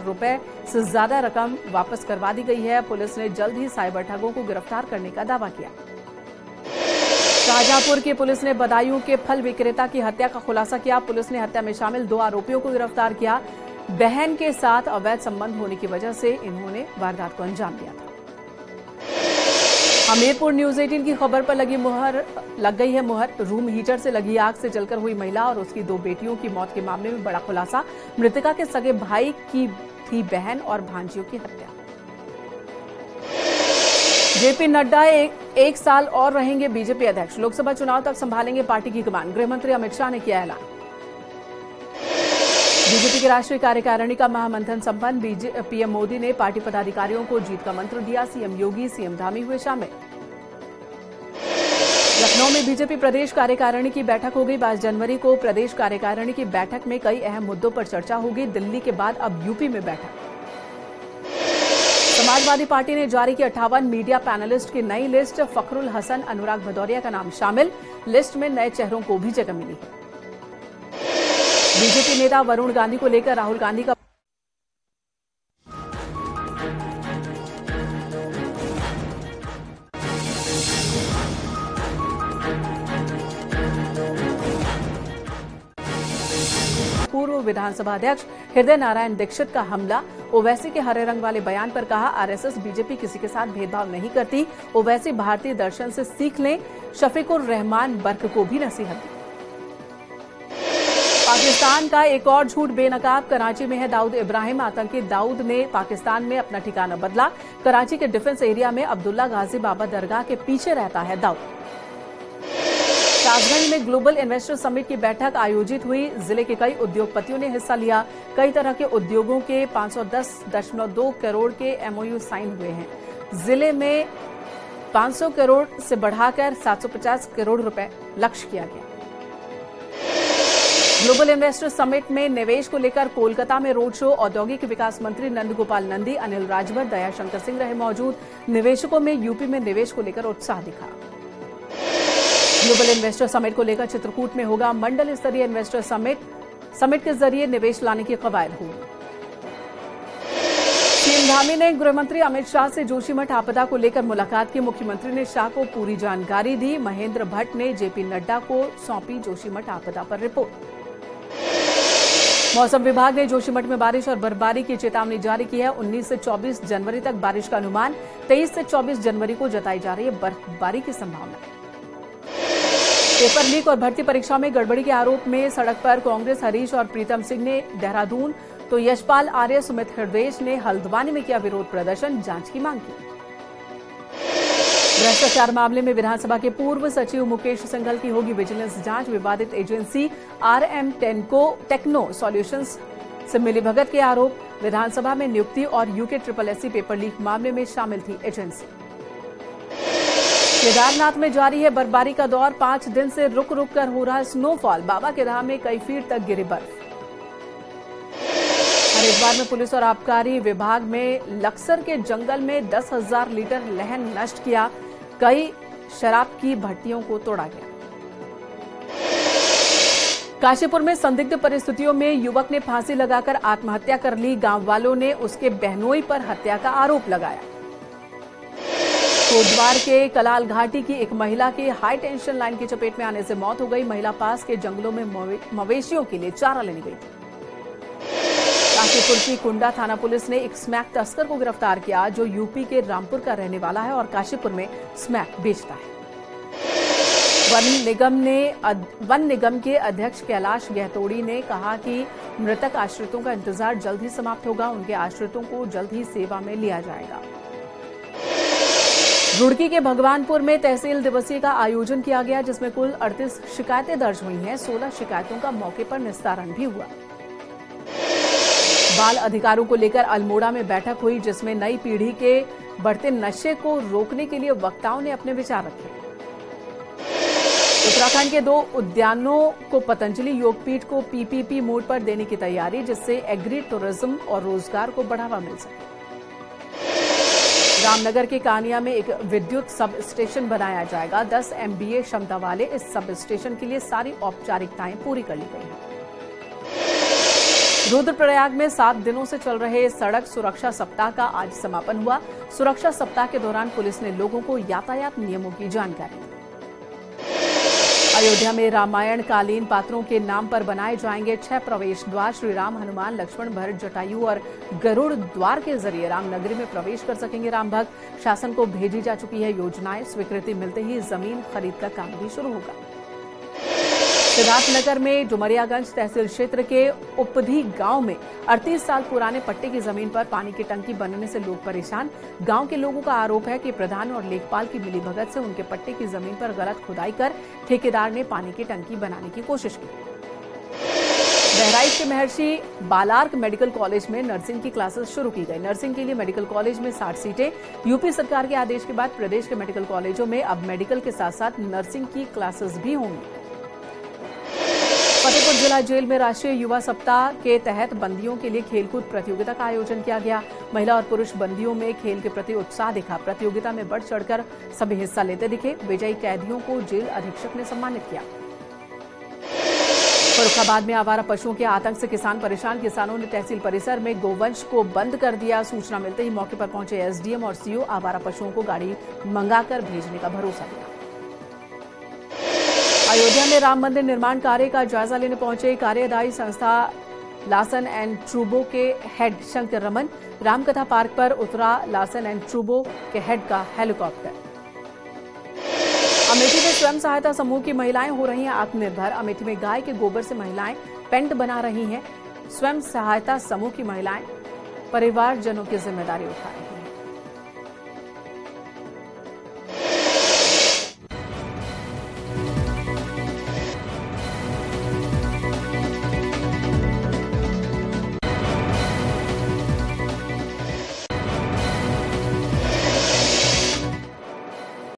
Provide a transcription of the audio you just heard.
रुपए से ज्यादा रकम वापस करवा दी गई है। पुलिस ने जल्द ही साइबर ठगों को गिरफ्तार करने का दावा किया। शाहजहांपुर की पुलिस ने बदायूं के फल विक्रेता की हत्या का खुलासा किया। पुलिस ने हत्या में शामिल 2 आरोपियों को गिरफ्तार किया। बहन के साथ अवैध संबंध होने की वजह से इन्होंने वारदात को अंजाम दिया था। हमीरपुर न्यूज 18 की खबर पर लग गई है मुहर। रूम हीटर से लगी आग से जलकर हुई महिला और उसकी 2 बेटियों की मौत के मामले में बड़ा खुलासा। मृतका के सगे भाई की थी बहन और भांजियों की हत्या। जेपी नड्डा एक साल और रहेंगे बीजेपी अध्यक्ष। लोकसभा चुनाव तक संभालेंगे पार्टी की कमान। गृहमंत्री अमित शाह ने किया ऐलान। बीजेपी की राष्ट्रीय कार्यकारिणी का महामंथन संपन्न। पीएम मोदी ने पार्टी पदाधिकारियों को जीत का मंत्र दिया। सीएम योगी, सीएम धामी हुए शामिल। लखनऊ में बीजेपी प्रदेश कार्यकारिणी की बैठक हो गई। 22 जनवरी को प्रदेश कार्यकारिणी की बैठक में कई अहम मुद्दों पर चर्चा होगी। दिल्ली के बाद अब यूपी में बैठक। समाजवादी पार्टी ने जारी की 58 मीडिया पैनलिस्ट की नई लिस्ट। फखरुल हसन, अनुराग भदौरिया का नाम शामिल। लिस्ट में नए चेहरों को भी जगह मिली है। बीजेपी नेता वरुण गांधी को लेकर राहुल गांधी का पूर्व विधानसभा अध्यक्ष हृदय नारायण दीक्षित का हमला। ओवैसी के हरे रंग वाले बयान पर कहा, आरएसएस बीजेपी किसी के साथ भेदभाव नहीं करती। ओवैसी भारतीय दर्शन से सीख लें। शफीकुर रहमान बर्क को भी नसीहत दी। पाकिस्तान का एक और झूठ बेनकाब। कराची में है दाऊद इब्राहिम। आतंकी दाऊद ने पाकिस्तान में अपना ठिकाना बदला। कराची के डिफेंस एरिया में अब्दुल्ला गाजी बाबा दरगाह के पीछे रहता है दाऊद। ताजगंज में ग्लोबल इन्वेस्टर समिट की बैठक आयोजित हुई। जिले के कई उद्योगपतियों ने हिस्सा लिया। कई तरह के उद्योगों के 510.2 करोड़ के एमओयू साइन हुए हैं। जिले में 500 करोड़ से बढ़ाकर 750 करोड़ रुपए लक्ष्य किया गया। ग्लोबल इन्वेस्टर समिट में निवेश को लेकर कोलकाता में रोड शो। औद्योगिक विकास मंत्री नंदगोपाल नंदी, अनिल राजभर, दयाशंकर सिंह रहे मौजूद। निवेशकों में यूपी में निवेश को लेकर उत्साह दिखा। ग्लोबल इन्वेस्टर समिट को लेकर चित्रकूट में होगा मंडल स्तरीय इन्वेस्टर समिट। समिट के जरिए निवेश लाने की कवायद होगी। सीएम धामी ने गृहमंत्री अमित शाह से जोशीमठ आपदा को लेकर मुलाकात की। मुख्यमंत्री ने शाह को पूरी जानकारी दी। महेंद्र भट्ट ने जेपी नड्डा को सौंपी जोशीमठ आपदा पर रिपोर्ट। मौसम विभाग ने जोशीमठ में बारिश और बर्फबारी की चेतावनी जारी की है। 19 से 24 जनवरी तक बारिश का अनुमान। 23 से 24 जनवरी को जताई जा रही है बर्फबारी की संभावना। पेपर लीक और भर्ती परीक्षा में गड़बड़ी के आरोप में सड़क पर कांग्रेस हरीश और प्रीतम सिंह ने देहरादून, तो यशपाल आर्य, सुमित हृदयेश ने हल्द्वानी में किया विरोध प्रदर्शन। जांच की मांग की। भ्रष्टाचार मामले में विधानसभा के पूर्व सचिव मुकेश सिंघल की होगी विजिलेंस जांच। विवादित एजेंसी RM टेक्नो सॉल्यूशंस से मिलीभगत के आरोप। विधानसभा में नियुक्ति और UKSSC पेपर लीक मामले में शामिल थी एजेंसी। केदारनाथ में जारी है बर्फबारी का दौर। 5 दिन से रुक रुक कर हो रहा स्नोफॉल। बाबा के धाम में कई फीट तक गिरी बर्फ। हरिद्वार में पुलिस और आबकारी विभाग में लक्सर के जंगल में 10,000 लीटर लहन नष्ट किया। कई शराब की भट्टियों को तोड़ा गया। काशीपुर में संदिग्ध परिस्थितियों में युवक ने फांसी लगाकर आत्महत्या कर ली। गांव वालों ने उसके बहनोई पर हत्या का आरोप लगाया। कोटद्वार के कलाल घाटी की एक महिला की हाई टेंशन लाइन की चपेट में आने से मौत हो गई। महिला पास के जंगलों में मवेशियों के लिए चारा लेने गई थी। काशीपुर की कुंडा थाना पुलिस ने एक स्मैक तस्कर को गिरफ्तार किया जो यूपी के रामपुर का रहने वाला है और काशीपुर में स्मैक बेचता है। वन निगम के अध्यक्ष कैलाश गहतोड़ी ने कहा कि मृतक आश्रितों का इंतजार जल्द ही समाप्त होगा। उनके आश्रितों को जल्द ही सेवा में लिया जाएगा। रुड़की के भगवानपुर में तहसील दिवसीय का आयोजन किया गया जिसमें कुल 38 शिकायतें दर्ज हुई हैं। 16 शिकायतों का मौके पर निस्तारण भी हुआ। बाल अधिकारों को लेकर अल्मोड़ा में बैठक हुई जिसमें नई पीढ़ी के बढ़ते नशे को रोकने के लिए वक्ताओं ने अपने विचार रखे। उत्तराखंड के 2 उद्यानों को पतंजलि योगपीठ को PPP मोड पर देने की तैयारी जिससे एग्री टूरिज्म और रोजगार को बढ़ावा मिल सके। रामनगर के कानिया में एक विद्युत सब स्टेशन बनाया जाएगा। 10 MVA क्षमता वाले इस सब स्टेशन के लिए सारी औपचारिकताएं पूरी कर ली गई हैं। रुद्रप्रयाग में 7 दिनों से चल रहे सड़क सुरक्षा सप्ताह का आज समापन हुआ। सुरक्षा सप्ताह के दौरान पुलिस ने लोगों को यातायात नियमों की जानकारी दी। अयोध्या में रामायण कालीन पात्रों के नाम पर बनाए जाएंगे 6 प्रवेश द्वार। श्री राम, हनुमान, लक्ष्मण, भरत, जटायु और गरुड़ द्वार के जरिए रामनगरी में प्रवेश कर सकेंगे राम भक्त। शासन को भेजी जा चुकी है योजनाएं। स्वीकृति मिलते ही जमीन खरीद का काम भी शुरू होगा। सिद्धार्थनगर में डुमरियागंज तहसील क्षेत्र के उपधी गांव में 38 साल पुराने पट्टे की जमीन पर पानी की टंकी बनने से लोग परेशान। गांव के लोगों का आरोप है कि प्रधान और लेखपाल की मिलीभगत से उनके पट्टे की जमीन पर गलत खुदाई कर ठेकेदार ने पानी की टंकी बनाने की कोशिश की। बहराइच के महर्षि बालार्क मेडिकल कॉलेज में नर्सिंग की क्लासेस शुरू की गई। नर्सिंग के लिए मेडिकल कॉलेज में 60 सीटें। यूपी सरकार के आदेश के बाद प्रदेश के मेडिकल कॉलेजों में अब मेडिकल के साथ साथ नर्सिंग की क्लासेस भी होंगी। फतेहपुर जिला जेल में राष्ट्रीय युवा सप्ताह के तहत बंदियों के लिए खेलकूद प्रतियोगिता का आयोजन किया गया। महिला और पुरुष बंदियों में खेल के प्रति उत्साह दिखा। प्रतियोगिता में बढ़ चढ़कर सभी हिस्सा लेते दिखे। विजयी कैदियों को जेल अधीक्षक ने सम्मानित किया। फर्रुखाबाद में आवारा पशुओं के आतंक से किसान परेशान। किसानों ने तहसील परिसर में गोवंश को बंद कर दिया। सूचना मिलते ही मौके पर पहुंचे एसडीएम और सीओ। आवारा पशुओं को गाड़ी मंगाकर भेजने का भरोसा दिया। अयोध्या में राम मंदिर निर्माण कार्य का जायजा लेने पहुंचे कार्यदायी संस्था लार्सन एंड ट्रूबो के हेड शंकर रमन। रामकथा पार्क पर उतरा लार्सन एंड ट्रूबो के हेड का हेलीकॉप्टर। अमेठी में स्वयं सहायता समूह की महिलाएं हो रही हैं आत्मनिर्भर। अमेठी में गाय के गोबर से महिलाएं पेंट बना रही हैं। स्वयं सहायता समूह की महिलाएं परिवारजनों की जिम्मेदारी उठा रही हैं।